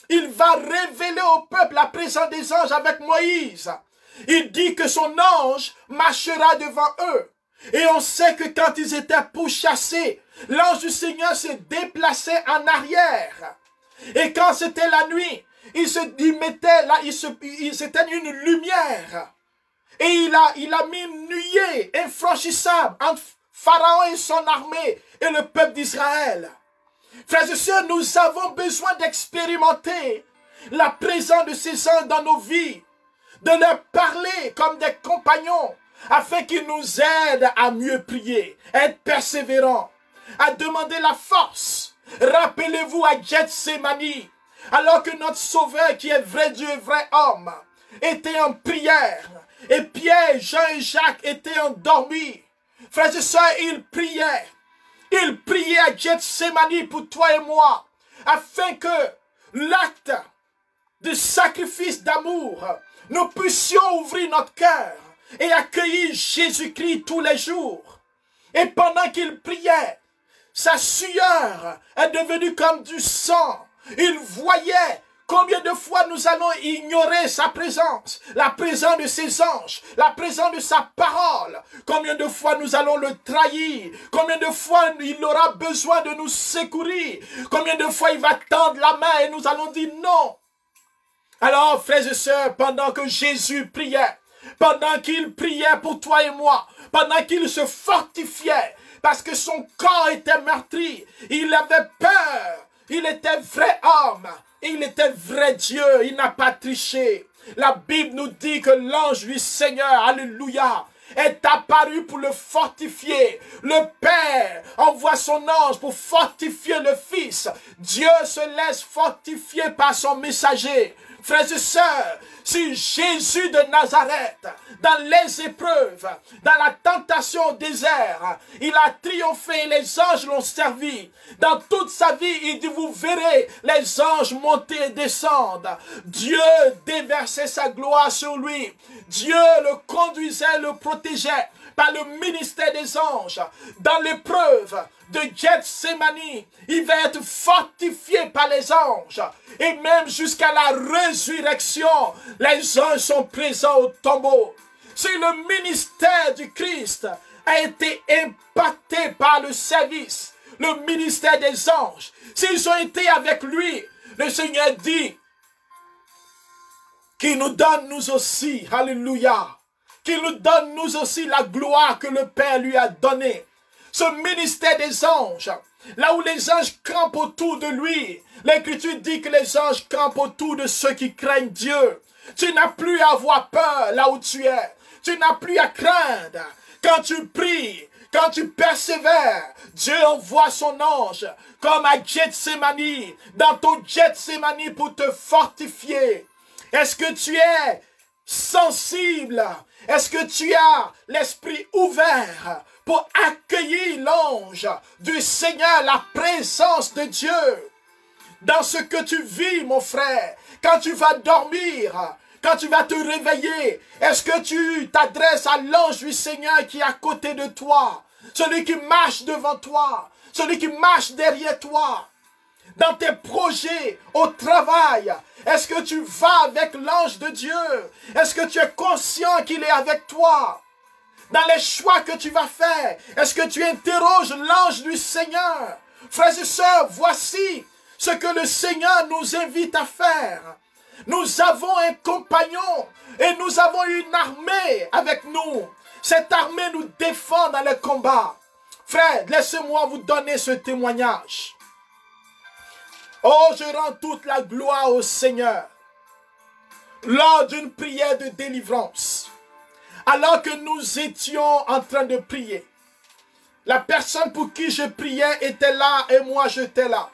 il va révéler au peuple la présence des anges avec Moïse. Il dit que son ange marchera devant eux. Et on sait que quand ils étaient pourchassés, l'ange du Seigneur se déplaçait en arrière. Et quand c'était la nuit, il mettait là, il s'éteignait une lumière. Et il a mis une nuée infranchissable entre Pharaon et son armée et le peuple d'Israël. Frères et sœurs, nous avons besoin d'expérimenter la présence de ces anges dans nos vies, de leur parler comme des compagnons, afin qu'ils nous aident à mieux prier, à être persévérants, à demander la force. Rappelez-vous à Gethsémani, alors que notre Sauveur, qui est vrai Dieu et vrai homme, était en prière, et Pierre, Jean et Jacques étaient endormis. Frères et sœurs, ils priaient. Ils priaient à Gethsémani pour toi et moi, afin que l'acte de sacrifice d'amour, nous puissions ouvrir notre cœur et accueillir Jésus-Christ tous les jours. Et pendant qu'il priait, sa sueur est devenue comme du sang. Il voyait combien de fois nous allons ignorer sa présence, la présence de ses anges, la présence de sa parole. Combien de fois nous allons le trahir, combien de fois il aura besoin de nous secourir, combien de fois il va tendre la main et nous allons dire non. Alors, frères et sœurs, pendant que Jésus priait, pendant qu'il priait pour toi et moi, pendant qu'il se fortifiait, parce que son corps était meurtri, il avait peur, il était vrai homme, il était vrai Dieu, il n'a pas triché. La Bible nous dit que l'ange du Seigneur, alléluia, est apparu pour le fortifier. Le Père envoie son ange pour fortifier le Fils. Dieu se laisse fortifier par son messager. Frères et sœurs, si Jésus de Nazareth, dans les épreuves, dans la tentation au désert, il a triomphé, les anges l'ont servi. Dans toute sa vie, il dit, vous verrez les anges monter et descendre. Dieu déversait sa gloire sur lui. Dieu le conduisait, le protégeait par le ministère des anges. Dans l'épreuve de Gethsémani, il va être fortifié par les anges. Et même jusqu'à la résurrection, les anges sont présents au tombeau. Si le ministère du Christ a été impacté par le service, le ministère des anges, s'ils ont été avec lui, le Seigneur dit qu'il nous donne nous aussi, alléluia, qu'il nous donne nous aussi la gloire que le Père lui a donnée. Ce ministère des anges, là où les anges campent autour de lui, l'Écriture dit que les anges campent autour de ceux qui craignent Dieu. Tu n'as plus à avoir peur là où tu es. Tu n'as plus à craindre. Quand tu pries, quand tu persévères, Dieu envoie son ange comme à Gethsémani, dans ton Gethsémani pour te fortifier. Est-ce que tu es sensible? Est-ce que tu as l'esprit ouvert pour accueillir l'ange du Seigneur, la présence de Dieu? Dans ce que tu vis, mon frère, quand tu vas dormir, quand tu vas te réveiller, est-ce que tu t'adresses à l'ange du Seigneur qui est à côté de toi, celui qui marche devant toi, celui qui marche derrière toi? Dans tes projets, au travail, est-ce que tu vas avec l'ange de Dieu? Est-ce que tu es conscient qu'il est avec toi? Dans les choix que tu vas faire, est-ce que tu interroges l'ange du Seigneur? Frères et sœurs, voici ce que le Seigneur nous invite à faire. Nous avons un compagnon et nous avons une armée avec nous. Cette armée nous défend dans les combats. Frère, laissez-moi vous donner ce témoignage. Oh, je rends toute la gloire au Seigneur. Lors d'une prière de délivrance, alors que nous étions en train de prier, la personne pour qui je priais était là et moi j'étais là.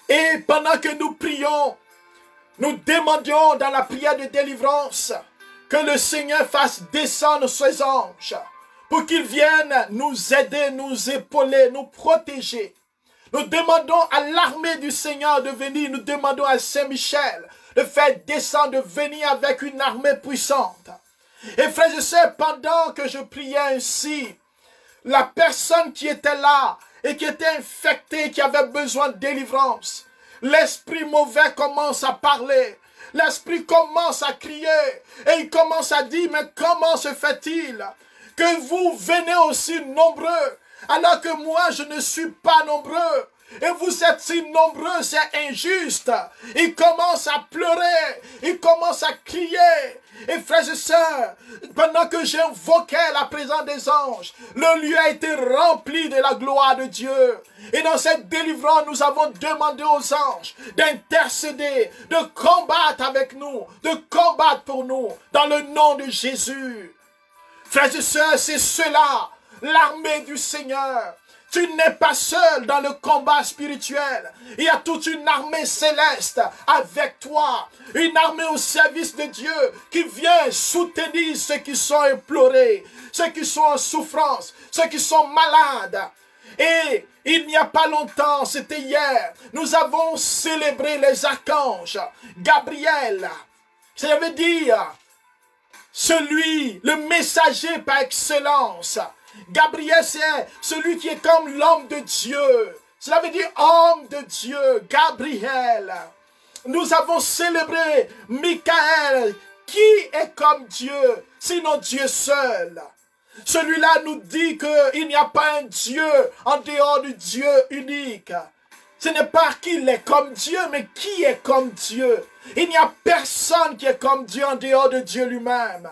Et pendant que nous prions, nous demandions dans la prière de délivrance que le Seigneur fasse descendre ses anges pour qu'ils viennent nous aider, nous épauler, nous protéger. Nous demandons à l'armée du Seigneur de venir, nous demandons à Saint-Michel de faire descendre, de venir avec une armée puissante. Et frères et sœurs, pendant que je priais ainsi, la personne qui était là et qui était infectée, qui avait besoin de délivrance, l'esprit mauvais commence à parler. L'esprit commence à crier et il commence à dire, mais comment se fait-il que vous venez aussi nombreux alors que moi je ne suis pas nombreux? Et vous êtes si nombreux, c'est injuste. Il commence à pleurer, il commence à crier. Et frères et sœurs, pendant que j'invoquais la présence des anges, le lieu a été rempli de la gloire de Dieu. Et dans cette délivrance, nous avons demandé aux anges d'intercéder, de combattre avec nous, de combattre pour nous, dans le nom de Jésus. Frères et sœurs, c'est cela, l'armée du Seigneur. Tu n'es pas seul dans le combat spirituel. Il y a toute une armée céleste avec toi. Une armée au service de Dieu qui vient soutenir ceux qui sont implorés, ceux qui sont en souffrance, ceux qui sont malades. Et il n'y a pas longtemps, c'était hier, nous avons célébré les archanges. Gabriel, ça veut dire celui, le messager par excellence. Gabriel, c'est celui qui est comme l'homme de Dieu. Cela veut dire homme de Dieu, Gabriel. Nous avons célébré Michael, qui est comme Dieu, sinon Dieu seul. Celui-là nous dit qu'il n'y a pas un Dieu en dehors du Dieu unique. Ce n'est pas qu'il est comme Dieu, mais qui est comme Dieu. Il n'y a personne qui est comme Dieu en dehors de Dieu lui-même.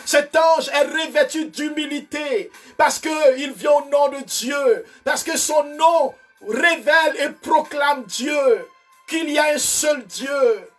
Cet ange est revêtu d'humilité parce qu'il vient au nom de Dieu, parce que son nom révèle et proclame Dieu, qu'il y a un seul Dieu.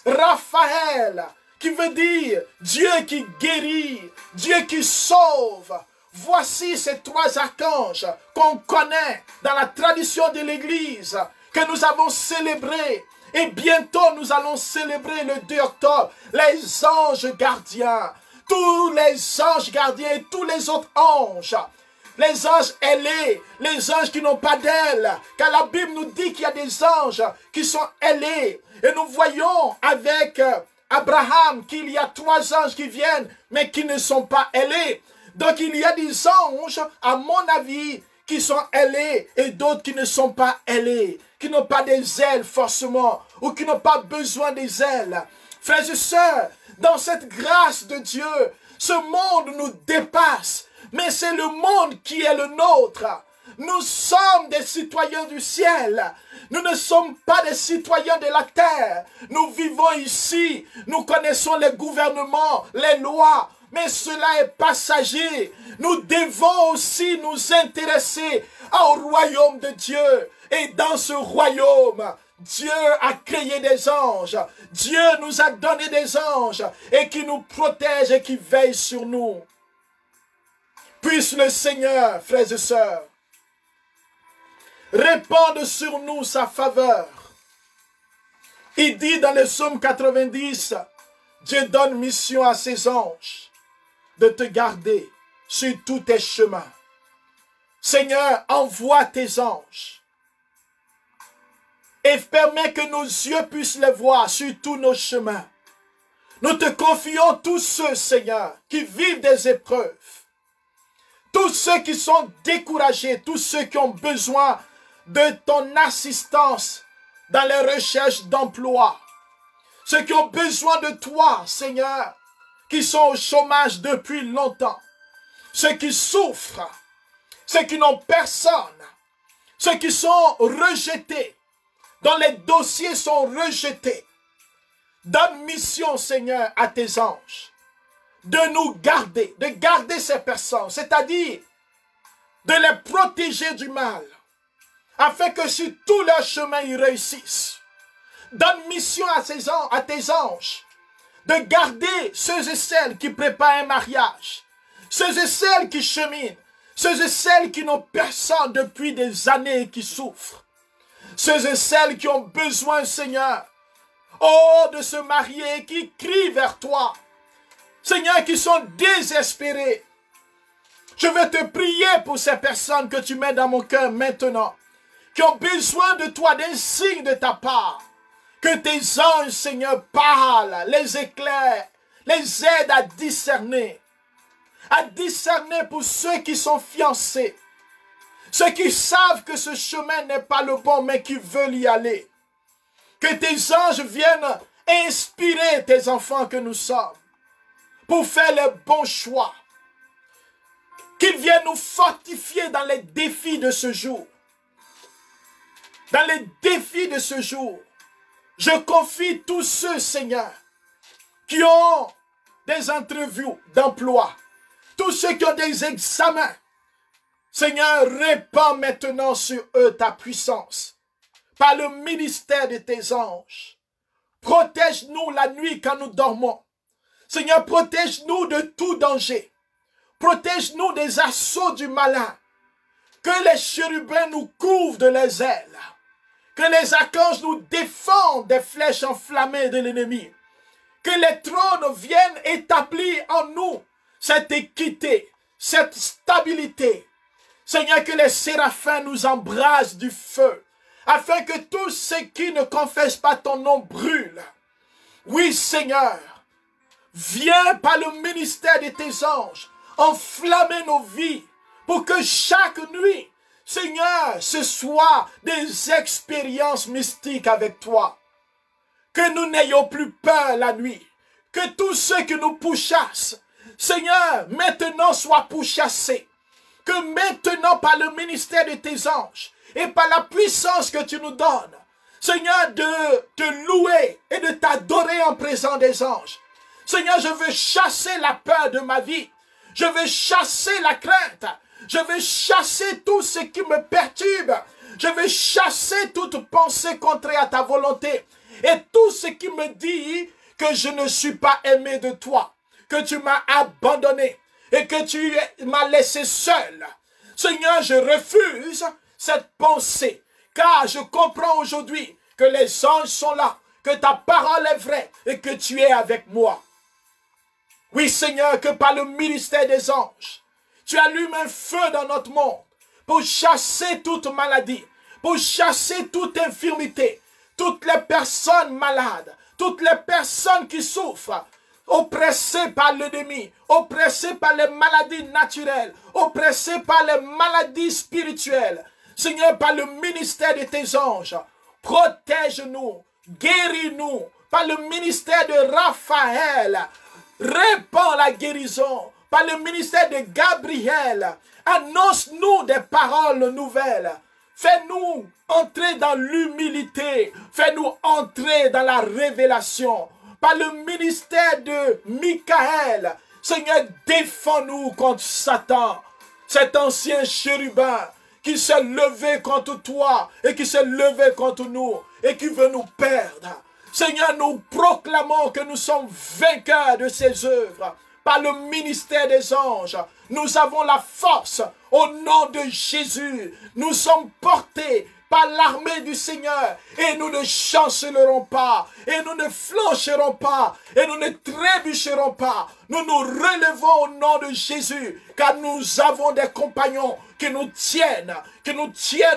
Raphaël, qui veut dire Dieu qui guérit, Dieu qui sauve. Voici ces trois archanges qu'on connaît dans la tradition de l'Église, que nous avons célébrés. Et bientôt, nous allons célébrer le 2 octobre les anges gardiens. Tous les anges gardiens et tous les autres anges. Les anges ailés, les anges qui n'ont pas d'ailes. Car la Bible nous dit qu'il y a des anges qui sont ailés. Et nous voyons avec Abraham qu'il y a 3 anges qui viennent, mais qui ne sont pas ailés. Donc il y a des anges, à mon avis, qui sont ailés et d'autres qui ne sont pas ailés, qui n'ont pas des ailes forcément, ou qui n'ont pas besoin des ailes. Frères et sœurs, dans cette grâce de Dieu, ce monde nous dépasse, mais c'est le monde qui est le nôtre. Nous sommes des citoyens du ciel. Nous ne sommes pas des citoyens de la terre. Nous vivons ici. Nous connaissons les gouvernements, les lois. Mais cela est passager. Nous devons aussi nous intéresser au royaume de Dieu. Et dans ce royaume, Dieu a créé des anges. Dieu nous a donné des anges et qui nous protègent et qui veillent sur nous. Puisse le Seigneur, frères et sœurs, répandre sur nous sa faveur. Il dit dans le psaume 90, Dieu donne mission à ses anges de te garder sur tous tes chemins. Seigneur, envoie tes anges et permets que nos yeux puissent les voir sur tous nos chemins. Nous te confions tous ceux, Seigneur, qui vivent des épreuves, tous ceux qui sont découragés, tous ceux qui ont besoin de ton assistance dans les recherches d'emploi. Ceux qui ont besoin de toi, Seigneur, qui sont au chômage depuis longtemps. Ceux qui souffrent, ceux qui n'ont personne, ceux qui sont rejetés, dont les dossiers sont rejetés. Donne mission, Seigneur, à tes anges de nous garder, de garder ces personnes, c'est-à-dire de les protéger du mal, afin que sur tout leur chemin, ils réussissent. Donne mission à tes anges de garder ceux et celles qui préparent un mariage, ceux et celles qui cheminent, ceux et celles qui n'ont personne depuis des années et qui souffrent, ceux et celles qui ont besoin, Seigneur, de se marier, qui crient vers toi, Seigneur, qui sont désespérés. Je vais te prier pour ces personnes que tu mets dans mon cœur maintenant, qui ont besoin de toi, d'un signe de ta part. Que tes anges, Seigneur, parlent, les éclairent, les aident à discerner pour ceux qui sont fiancés, ceux qui savent que ce chemin n'est pas le bon, mais qui veulent y aller. Que tes anges viennent inspirer tes enfants que nous sommes, pour faire les bons choix. Qu'ils viennent nous fortifier dans les défis de ce jour. Dans les défis de ce jour, je confie tous ceux, Seigneur, qui ont des entrevues d'emploi, tous ceux qui ont des examens. Seigneur, répands maintenant sur eux ta puissance, par le ministère de tes anges. Protège-nous la nuit quand nous dormons. Seigneur, protège-nous de tout danger. Protège-nous des assauts du malin. Que les chérubins nous couvrent de leurs ailes. Que les archanges nous défendent des flèches enflammées de l'ennemi. Que les trônes viennent établir en nous cette équité, cette stabilité. Seigneur, que les séraphins nous embrassent du feu, afin que tous ceux qui ne confessent pas ton nom brûlent. Oui, Seigneur, viens par le ministère de tes anges enflammer nos vies pour que chaque nuit, Seigneur, ce soit des expériences mystiques avec toi. Que nous n'ayons plus peur la nuit. Que tous ceux qui nous pourchassent, Seigneur, maintenant soient pourchassés. Que maintenant, par le ministère de tes anges et par la puissance que tu nous donnes, Seigneur, de te louer et de t'adorer en présence des anges. Seigneur, je veux chasser la peur de ma vie. Je veux chasser la crainte. Je veux chasser tout ce qui me perturbe. Je veux chasser toute pensée contraire à ta volonté. Et tout ce qui me dit que je ne suis pas aimé de toi. Que tu m'as abandonné. Et que tu m'as laissé seul. Seigneur, je refuse cette pensée. Car je comprends aujourd'hui que les anges sont là, que ta parole est vraie et que tu es avec moi. Oui, Seigneur, que par le ministère des anges, tu allumes un feu dans notre monde pour chasser toute maladie, pour chasser toute infirmité, toutes les personnes malades, toutes les personnes qui souffrent, oppressées par l'ennemi, oppressées par les maladies naturelles, oppressées par les maladies spirituelles. Seigneur, par le ministère de tes anges, protège-nous, guéris-nous, par le ministère de Raphaël, répands la guérison, par le ministère de Gabriel, annonce-nous des paroles nouvelles. Fais-nous entrer dans l'humilité. Fais-nous entrer dans la révélation. Par le ministère de Michaël, Seigneur, défends-nous contre Satan, cet ancien chérubin qui s'est levé contre toi et qui s'est levé contre nous et qui veut nous perdre. Seigneur, nous proclamons que nous sommes vainqueurs de ses œuvres. Par le ministère des anges, nous avons la force au nom de Jésus. Nous sommes portés par l'armée du Seigneur et nous ne chancelerons pas et nous ne flancherons pas et nous ne trébucherons pas. Nous nous relevons au nom de Jésus car nous avons des compagnons qui nous tiennent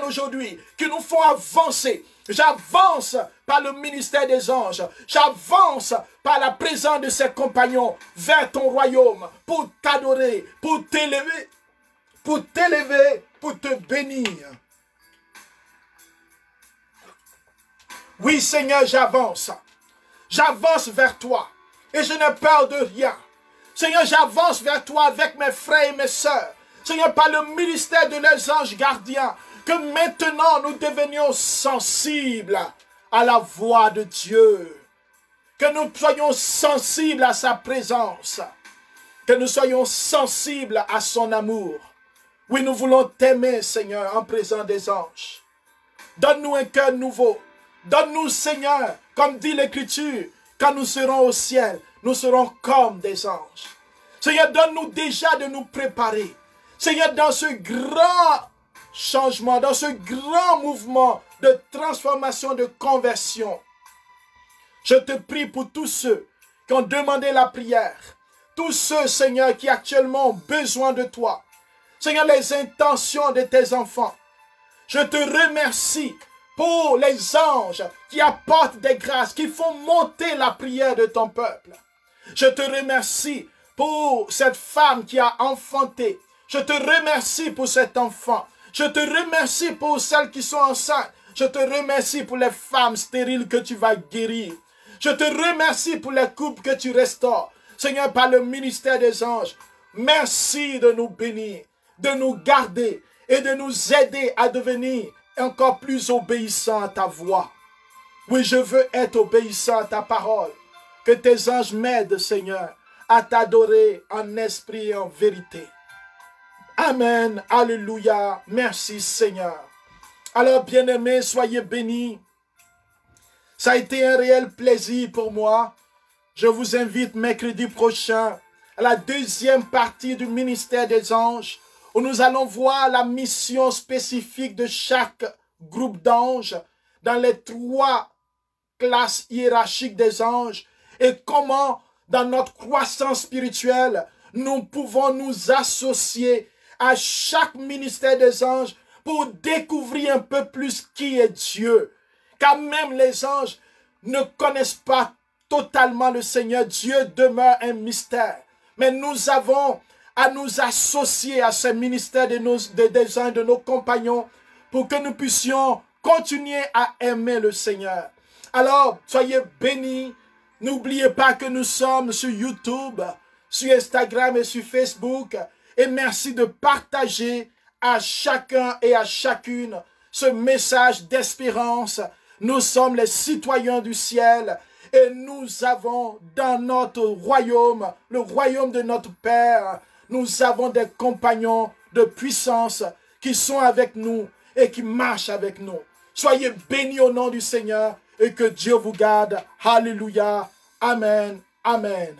aujourd'hui, qui nous font avancer. J'avance par le ministère des anges. J'avance par la présence de ses compagnons vers ton royaume pour t'adorer, pour t'élever, pour te bénir. Oui, Seigneur, j'avance. J'avance vers toi et je n'ai peur de rien. Seigneur, j'avance vers toi avec mes frères et mes sœurs. Seigneur, par le ministère de les anges gardiens, que maintenant nous devenions sensibles à la voix de Dieu. Que nous soyons sensibles à sa présence. Que nous soyons sensibles à son amour. Oui, nous voulons t'aimer, Seigneur, en présence des anges. Donne-nous un cœur nouveau. Donne-nous, Seigneur, comme dit l'Écriture, quand nous serons au ciel, nous serons comme des anges. Seigneur, donne-nous déjà de nous préparer. Seigneur, dans ce grand changement, dans ce grand mouvement de transformation, de conversion, je te prie pour tous ceux qui ont demandé la prière, tous ceux, Seigneur, qui actuellement ont besoin de toi. Seigneur, les intentions de tes enfants. Je te remercie pour les anges qui apportent des grâces, qui font monter la prière de ton peuple. Je te remercie pour cette femme qui a enfanté. Je te remercie pour cet enfant. Je te remercie pour celles qui sont enceintes. Je te remercie pour les femmes stériles que tu vas guérir. Je te remercie pour les couples que tu restaures. Seigneur, par le ministère des anges, merci de nous bénir, de nous garder et de nous aider à devenir encore plus obéissants à ta voix. Oui, je veux être obéissant à ta parole. Que tes anges m'aident, Seigneur, à t'adorer en esprit et en vérité. Amen. Alléluia. Merci, Seigneur. Alors, bien-aimés, soyez bénis. Ça a été un réel plaisir pour moi. Je vous invite mercredi prochain à la deuxième partie du ministère des anges, où nous allons voir la mission spécifique de chaque groupe d'anges dans les 3 classes hiérarchiques des anges et comment, dans notre croissance spirituelle, nous pouvons nous associer à chaque ministère des anges pour découvrir un peu plus qui est Dieu. Car même les anges ne connaissent pas totalement le Seigneur. Dieu demeure un mystère. Mais nous avons à nous associer à ce ministère des anges, de nos compagnons, pour que nous puissions continuer à aimer le Seigneur. Alors, soyez bénis. N'oubliez pas que nous sommes sur YouTube, sur Instagram et sur Facebook. Et merci de partager à chacun et à chacune ce message d'espérance. Nous sommes les citoyens du ciel et nous avons dans notre royaume, le royaume de notre Père, nous avons des compagnons de puissance qui sont avec nous et qui marchent avec nous. Soyez bénis au nom du Seigneur et que Dieu vous garde. Alléluia. Amen. Amen.